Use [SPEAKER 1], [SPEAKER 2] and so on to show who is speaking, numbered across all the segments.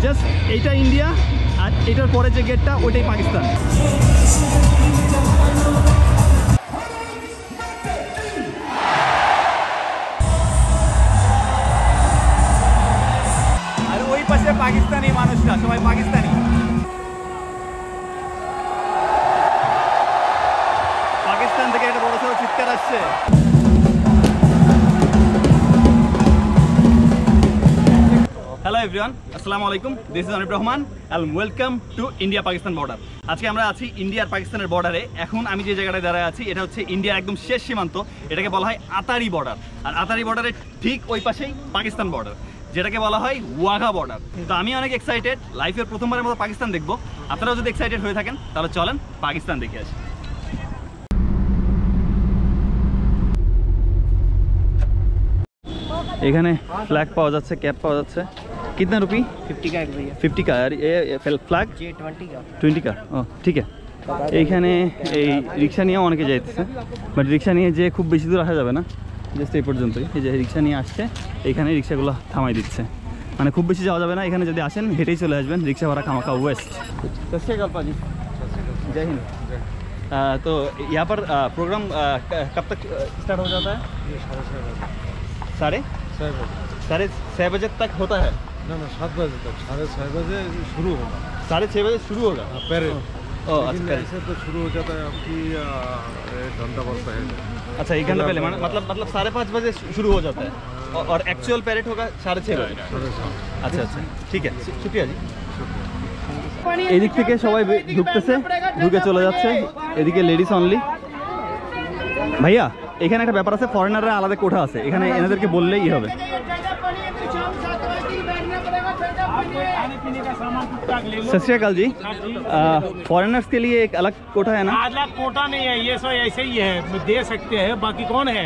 [SPEAKER 1] Just এইটা India আর এটার পরে যে গেটটা ওইটাই পাকিস্তান। আর ওই পাশে পাকিস্তানি মানুষরা সবাই পাকিস্তানি। পাকিস্তান থেকে একটা বড় সড়ো চিৎকার আসছে। হ্যালো এভরিওয়ান, আসসালামু আলাইকুম। This is Anib Rahman and welcome to India Pakistan border. আজকে আমরা আছি ইন্ডিয়া আর পাকিস্তানের বর্ডারে। এখন আমি যে জায়গাটায় দাঁড়ায় আছি এটা হচ্ছে ইন্ডিয়ার একদম শেষ সীমান্ত। এটাকে বলা হয় আতারি বর্ডার। আর আতারি বর্ডারের ঠিক ওই পাশেই পাকিস্তান বর্ডার, যেটাকে বলা হয় ওয়াঘা বর্ডার। তো আমি অনেক এক্সাইটেড, লাইফের প্রথমবারের মতো পাকিস্তান দেখবো। আপনারাও যদি এক্সাইটেড হয়ে থাকেন তাহলে চলেন পাকিস্তান দেখে আসি। এখানে ফ্ল্যাগ পাওয়া যাচ্ছে, ক্যাপ পাওয়া যাচ্ছে। कितना रुपये?
[SPEAKER 2] 50 का एक भैया।
[SPEAKER 1] 50 का। और ये फ्लैग
[SPEAKER 2] ये 20 का।
[SPEAKER 1] 20 का। ও ঠিক আছে। এইখানে এই রিক্সা নিয়েও অনেকে যাইতেছে, বাট রিক্সা নিয়ে যে খুব বেশি দূর আসা যাবে না, জাস্ট এই পর্যন্তই। এই যে রিক্সা নিয়ে আসছে, এইখানে রিক্সাগুলো থামাই দিচ্ছে, মানে খুব বেশি যাওয়া যাবে না। এখানে যদি আসেন হেঁটেই চলে আসবেন, রিক্সা ভাড়া খামাখা ওয়েস্ট। सत श्री अकाल पाजी, जय हिंद। तो यहाँ पर प्रोग्राम कब तक स्टार्ट हो जाता है? 6:30 बजे तक होता है?
[SPEAKER 3] ना 7 बजे तक, 6:30 बजे शुरू होगा।
[SPEAKER 1] 6:30 बजे शुरू होगा
[SPEAKER 3] पहले
[SPEAKER 1] अच्छा,
[SPEAKER 3] ऐसे तो शुरू हो जाता है आपकी 1 घंटा बस पहले।
[SPEAKER 1] अच्छा 1 घंटा पहले, मतलब 5:30 बजे शुरू हो जाता है और एक्चुअल पैरेड होगा 6:30 बजे। अच्छा अच्छा, ठीक है, शुक्रिया जी। এদিক থেকে সবাই ঢুকতেছে, ঢুকে চলে যাচ্ছে। এদিকে লেডিস অনলি। ভাইয়া এখানে একটা ব্যাপার আছে, ফরেনাররা আলাদা কোঠা আছে, এখানে এনাদেরকে বললেই হবে। सत श्री अकाल जी। फॉरेनर्स के लिए एक अलग कोटा है ना?
[SPEAKER 4] अलग कोटा नहीं है, ये सब ऐसे ही है, दे सकते हैं। बाकी कौन है?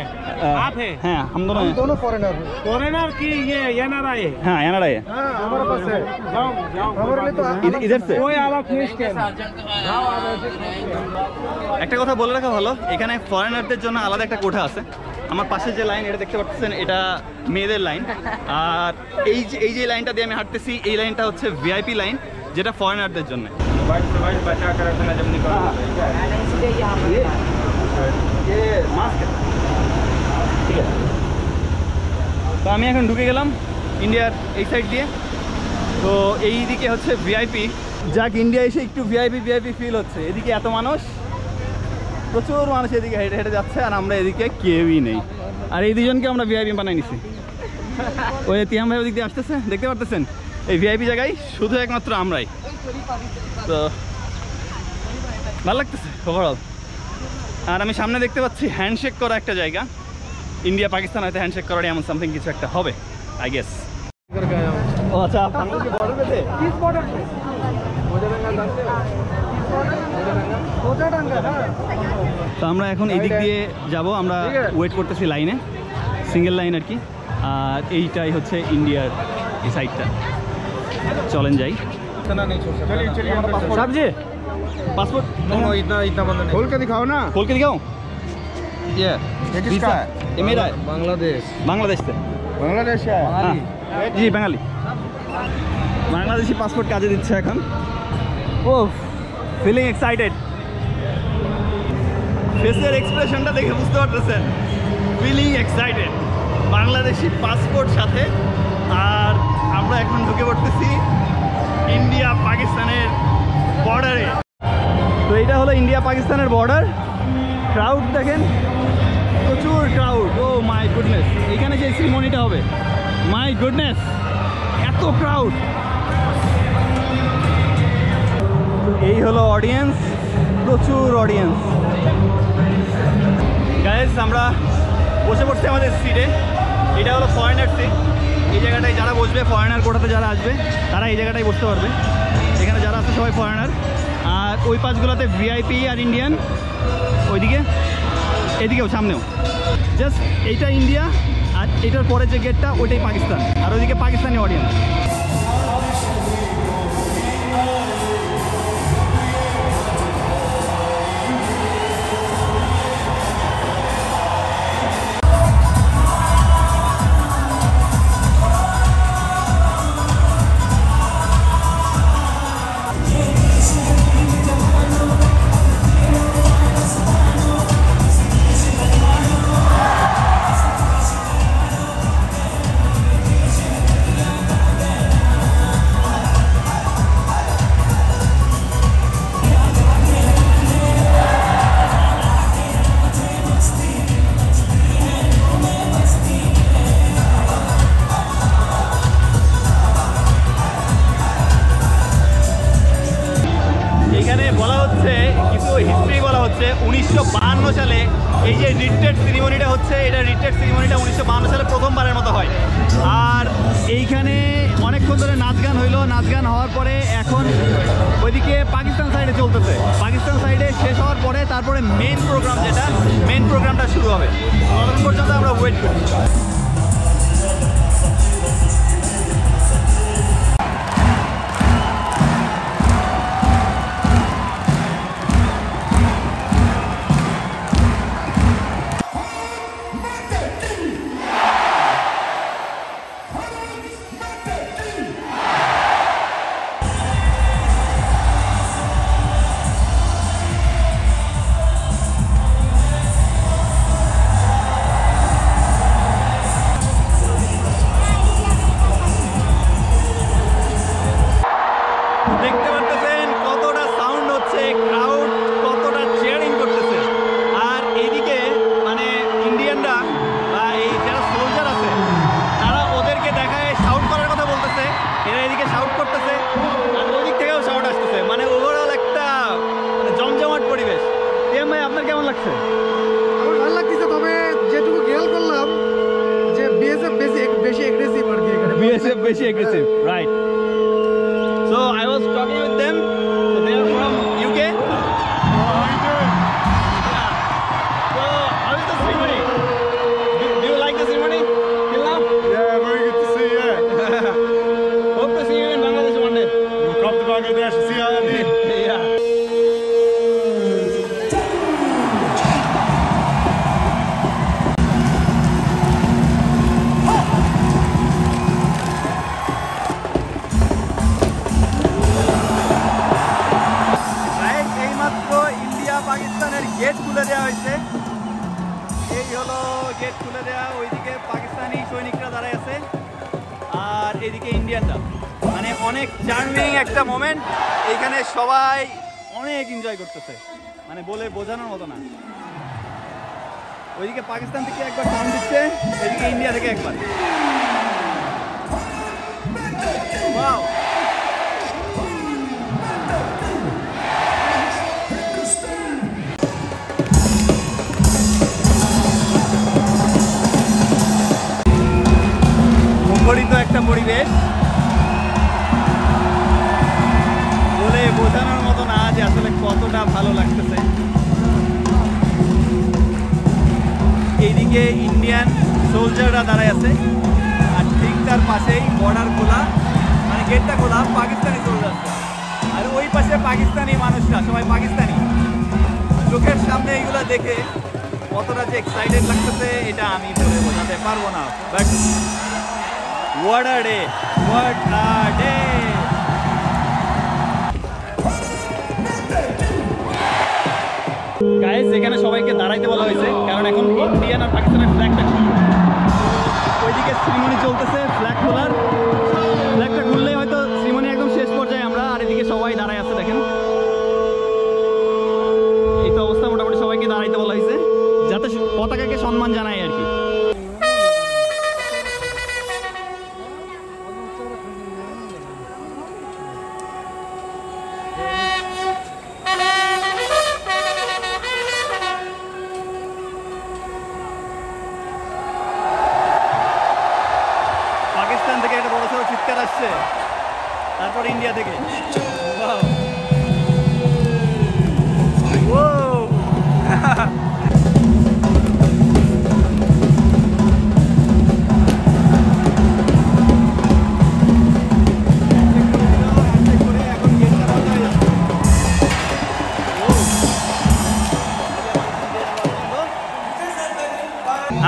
[SPEAKER 4] आप है?
[SPEAKER 1] हैं, हम दोनों
[SPEAKER 3] फॉरेनर
[SPEAKER 4] फॉरेनर की ये एनआरआई है।
[SPEAKER 1] हाँ एनआरआई है।
[SPEAKER 3] हमारे पास है।
[SPEAKER 4] जाओ जाओ,
[SPEAKER 3] हमारे लिए तो
[SPEAKER 1] इधर से
[SPEAKER 4] कोई अलग फीस के
[SPEAKER 1] একটা কথা বলে রাখা ভালো, এখানে ফরেনারদের জন্য আলাদা একটা কোঠা আছে। আমার পাশে যে লাইন এটা দেখতে পাচ্ছেন, এটা মেয়েদের লাইন। আর এই যে লাইনটা দিয়ে আমি হাঁটতেছি, এই লাইনটা হচ্ছে ভিআইপি লাইন, যেটা ফরেনারদের জন্য। ঠিক আছে, তো আমি এখন ঢুকে গেলাম ইন্ডিয়ার এই সাইড দিয়ে। তো এই দিকে হচ্ছে ভিআইপি। যাক, ইন্ডিয়া এসে একটু ভিআইপি ফিল হচ্ছে। এদিকে এত মানুষ, প্রচুর মানুষ এদিকে হেঁটে হেঁটে যাচ্ছে, আর আমরা এদিকে কেউই নেই। আর এই দুজনকে আমরা ভিআইপি বানাই নিছি। ওই তিয়াম ভাই ওদিক দিয়ে আসতেছে, দেখতে পারতেছেন। এই ভিআইপি জায়গায় শুধু একমাত্র আমরাই। তো ভালো লাগতেছে ওভারঅল। আর আমি সামনে দেখতে পাচ্ছি হ্যান্ডশেক করা একটা জায়গা। ইন্ডিয়া পাকিস্তান হয়তো হ্যান্ডশেক করার এমন সামথিং কিছু একটা হবে, আই গেস। ও আচ্ছা, আপনাদের কি বর্ডার পেতে?
[SPEAKER 2] किस बॉर्डर पे?
[SPEAKER 1] তো আমরা এখন এই দিক দিয়ে যাব। আমরা ওয়েট করতেছি লাইনে, সিঙ্গেল লাইন আর কি। আর এইটাই হচ্ছে ইন্ডিয়ার এই সাইডটা। চলেন যাই। साहब जी पासपोर्ट
[SPEAKER 3] इतना बंद नहीं। खोल के दिखाओ ना।
[SPEAKER 1] खोल के दिखाऊं? ये
[SPEAKER 3] किसका है?
[SPEAKER 1] ये मेरा है।
[SPEAKER 3] बांग्लादेश।
[SPEAKER 1] बांग्लादेश से।
[SPEAKER 3] बांग्लादेश का है?
[SPEAKER 1] हाँ जी, বাঙালি। বাংলাদেশি পাসপোর্ট কাজে দিচ্ছে এখন। ও ফিলিং এক্সাইটেড। ফেসের এক্সপ্রেশনটা দেখে বুঝতে পারতেছেন, ফিলিং এক্সাইটেড। বাংলাদেশি পাসপোর্ট সাথে। আর আমরা এখন ঢুকে পড়তেছি ইন্ডিয়া পাকিস্তানের বর্ডারে। তো এইটা হলো ইন্ডিয়া পাকিস্তানের বর্ডার। ক্রাউড দেখেন, প্রচুর ক্রাউড। ও মাই গুডনেস, এখানে যে সেরিমনিটা হবে, মাই গুডনেস এত ক্রাউড। এই হলো অডিয়েন্স, প্রচুর অডিয়েন্স। গাইস আমরা বসে পড়ছি আমাদের সিটে। এটা হলো ফরেনার সিট। এই জায়গাটায় যারা বসবে, ফরেনার কোটাতে যারা আসবে তারা এই জায়গাটায় বসতে পারবে। এখানে যারা আছে সবাই ফরেনার। আর ওই পাশগুলোতে ভিআইপি আর ইন্ডিয়ান। ওইদিকে, এদিকেও, সামনেও। জাস্ট এইটা ইন্ডিয়া আর এটার পরে যে গেটটা ওইটাই পাকিস্তান। আর ওইদিকে পাকিস্তানি অডিয়েন্স। হচ্ছে কিছু হিস্ট্রি বলা হচ্ছে 1952 সালে এই যে রিট্রিট সেরিমনিটা হচ্ছে, এটা রিট্রিট সেরিমনিটা 1952 সালে প্রথমবারের মতো হয়। আর এইখানে অনেকক্ষণ ধরে নাচ গান হইলো, নাচ গান হওয়ার পরে এখন ওইদিকে পাকিস্তান সাইডে চলতেছে। পাকিস্তান সাইডে শেষ হওয়ার পরে তারপরে মেইন প্রোগ্রাম, যেটা মেইন প্রোগ্রামটা শুরু হবে। ততক্ষণ পর্যন্ত আমরা ওয়েট করি। দেখতে পারতেছেন কতটা সাউন্ড হচ্ছে, ক্রাউড কতটা চেয়ারিং করতেছে। আর এইদিকে মানে ইন্ডিয়ানরা বা এই যারা সোলজার আছে তারা ওদেরকে দেখায় শাউট করার কথা বলতেছে, এরা এদিকে শাউট করতেছে আর ওদিক থেকেও শাউট আসতেছে। মানে ওভারঅল একটা জমজমাট পরিবেশ। টিএম ভাই, আপনার কেমন লাগছে?
[SPEAKER 5] আমার ভালো লাগতেছে, তবে যেটুকু খেয়াল করলাম যে বিএসএফ বেশি এগ্রেসিভ আর কি এখানে।
[SPEAKER 1] BSF বেশি aggressive, right? So I was talking with them. So they are from UK. How are you doing? Yeah. So how is the ceremony? Do you like the ceremony till now?
[SPEAKER 3] Yeah, very good to see you.
[SPEAKER 1] Hope to see you in Bangladesh one day.
[SPEAKER 3] We'll come to Bangladesh and see how I did.
[SPEAKER 1] Yeah. পাকিস্তানের gate খুলে দেওয়া হয়েছে। এই হলো gate খুলে দেওয়া। ওইদিকে পাকিস্তানি সৈনিকরা দাঁড়ায় আছে আর এদিকে ইন্ডিয়ানরা। মানে অনেক চার্মিং একটা মোমেন্ট। এইখানে সবাই অনেক এনজয় করতেছে, মানে বলে বোঝানোর মতো না। ওইদিকে পাকিস্তান থেকে একবার সাউন্ড দিচ্ছে, এদিকে ইন্ডিয়া থেকে একবার। ওয়াও, মুখরিত একটা পরিবেশ, বলে বোঝানোর মতো না যে আসলে কতটা ভালো লাগতেছে। এইদিকে ইন্ডিয়ান সোলজাররা দাঁড়ায় আছে আর ঠিক তার পাশেই বর্ডার খোলা, মানে গেটটা খোলা, পাকিস্তানি সোলজাররা। আর ওই পাশে পাকিস্তানি মানুষরা, সবাই পাকিস্তানি। চোখের সামনে এইগুলো দেখে কতটা যে এক্সাইটেড লাগতেছে এটা আমি বলে বোঝাতে পারবো না। But what a day, what a day. Guys, এখানে সবাইকে দাঁড়াইতে বলা হয়েছে কারণ এখন ইন্ডিয়ান আর পাকিস্তানের ফ্ল্যাগটা খুলবে। ওইদিকে সেরিমনি চলতেছে ফ্ল্যাগ খোলার। ফ্ল্যাগটা খুললেই হয়তো সেরিমনি একদম শেষ পর্যায়ে আমরা। আর এদিকে সবাই দাঁড়ায় আছে, দেখেন এই তো অবস্থা। মোটামুটি সবাইকে দাঁড়াইতে বলা হয়েছে যাতে পতাকাকে সম্মান জানায় আর কি। পাকিস্তান থেকে একটা বড় সড়ো চিৎকার আসছে, তারপর ইন্ডিয়া থেকে।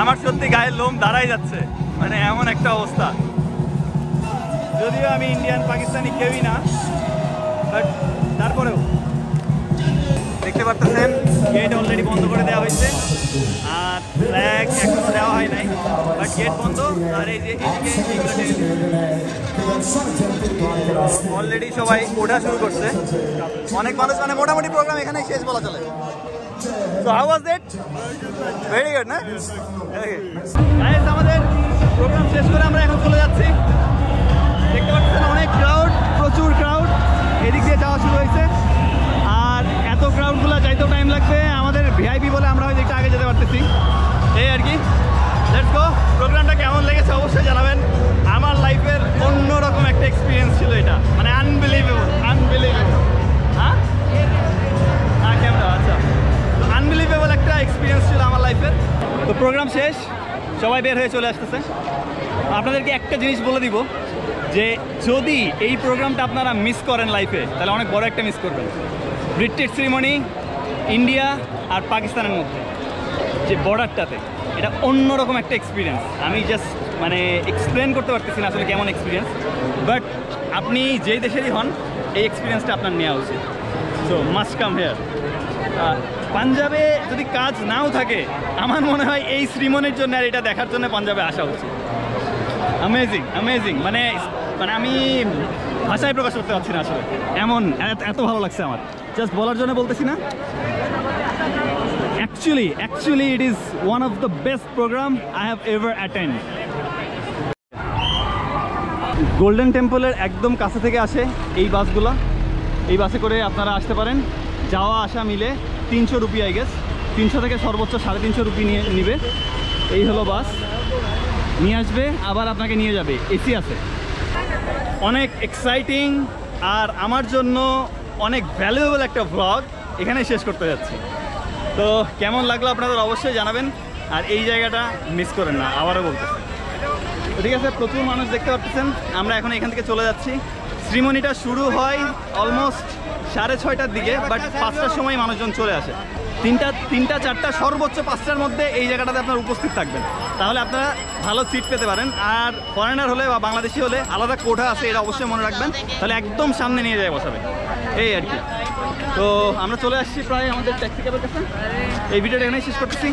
[SPEAKER 1] আমার সত্যি গায়ের লোম দাঁড়াই যাচ্ছে, মানে এমন একটা অবস্থা। যদিও আমি ইন্ডিয়ান পাকিস্তানি কেউই না, বাট তারপরেও দেখতে পারতেছেন গেট অলরেডি বন্ধ করে দেওয়া হয়েছে আর ফ্ল্যাগ এখনো দেওয়া হয় নাই, বাট গেট বন্ধ। আর এই যে অলরেডি সবাই ওঠা শুরু করছে, অনেক মানুষ, মানে মোটামুটি প্রোগ্রাম এখানে শেষ বলা চলে। So how was it? Very good, না? Guys, আমাদের প্রোগ্রাম শেষ করে আমরা এখন চলে যাচ্ছি। দেখতে পাচ্ছেন অনেক ক্রাউড, প্রচুর ক্রাউড এদিক দিয়ে যাওয়া শুরু হয়েছে। আর এত প্রোগ্রামটা কেমন লেগেছে অবশ্যই জানাবেন। আমার লাইফের অন্যরকম একটা এক্সপিরিয়েন্স ছিল এটা, মানে আনবিলিভেবল। হ্যাঁ ক্যামেরা, আচ্ছা, তো আনবিলিভেবল একটা এক্সপিরিয়েন্স ছিল আমার লাইফের। তো প্রোগ্রাম শেষ, সবাই বের হয়ে চলে আসতেছে। আপনাদেরকে একটা জিনিস বলে দিব যে যদি এই প্রোগ্রামটা আপনারা মিস করেন লাইফে, তাহলে অনেক বড় একটা মিস করবেন। ব্রিটেড সেরিমনি ইন্ডিয়া আর পাকিস্তানের মধ্যে যে বর্ডারটাতে, এটা অন্যরকম একটা এক্সপিরিয়েন্স। আমি জাস্ট মানে এক্সপ্লেন করতে পারতেছি না আসলে কেমন এক্সপিরিয়েন্স, বাট আপনি যেই দেশেরই হন এই এক্সপিরিয়েন্সটা আপনার নেওয়া উচিত। So must come here. পাঞ্জাবে যদি কাজ নাও থাকে, আমার মনে হয় এই শ্রীমনির জন্য আর এটা দেখার জন্য পাঞ্জাবে আসা উচিত। অ্যামেজিং অ্যামেজিং, মানে মানে আমি ভাষায় প্রকাশ করতে পারছি না আসলে, এমন এত ভালো লাগছে আমার। জাস্ট বলার জন্য বলতেছি না। Actually, it is one of the best program I have ever attended. Golden টেম্পলের একদম কাছে থেকে আসে এই বাসগুলো। এই বাসে করে আপনারা আসতে পারেন, যাওয়া আসা মিলে 300 রুপি, আই গেস 300 থেকে সর্বোচ্চ 350 রুপি নিবে। এই হলো বাস, নিয়ে আসবে আবার আপনাকে নিয়ে যাবে, এসি আছে। অনেক এক্সাইটিং আর আমার জন্য অনেক ভ্যালুয়েবল একটা ভ্লগ এখানে শেষ করতে যাচ্ছি। তো কেমন লাগলো আপনাদের অবশ্যই জানাবেন, আর এই জায়গাটা মিস করেন না, আবারও বলতেছি। তো ঠিক আছে, প্রচুর মানুষ দেখতে পাচ্ছেন। আমরা এখন এখান থেকে চলে যাচ্ছি। শ্রীমনিটা শুরু হয় অলমোস্ট 6:30টার দিকে, বাট 5টার সময় মানুষজন চলে আসে। 3টা 4টা সর্বোচ্চ 5টার মধ্যে এই জায়গাটাতে আপনারা উপস্থিত থাকবেন, তাহলে আপনারা ভালো সিট পেতে পারেন। আর ফরেনার হলে বা বাংলাদেশি হলে আলাদা কোঠা আছে, এটা অবশ্যই মনে রাখবেন, তাহলে একদম সামনে নিয়ে যায় বসাবে, এই আর কি। তো আমরা চলে আসছি প্রায় আমাদের ট্যাক্সি ক্যাবের কাছে। এই ভিডিওটা এখানেই শেষ করতেছি।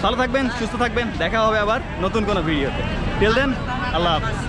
[SPEAKER 1] ভালো থাকবেন, সুস্থ থাকবেন, দেখা হবে আবার নতুন কোনো ভিডিওতে। টিল দেন, আল্লাহ হাফেজ।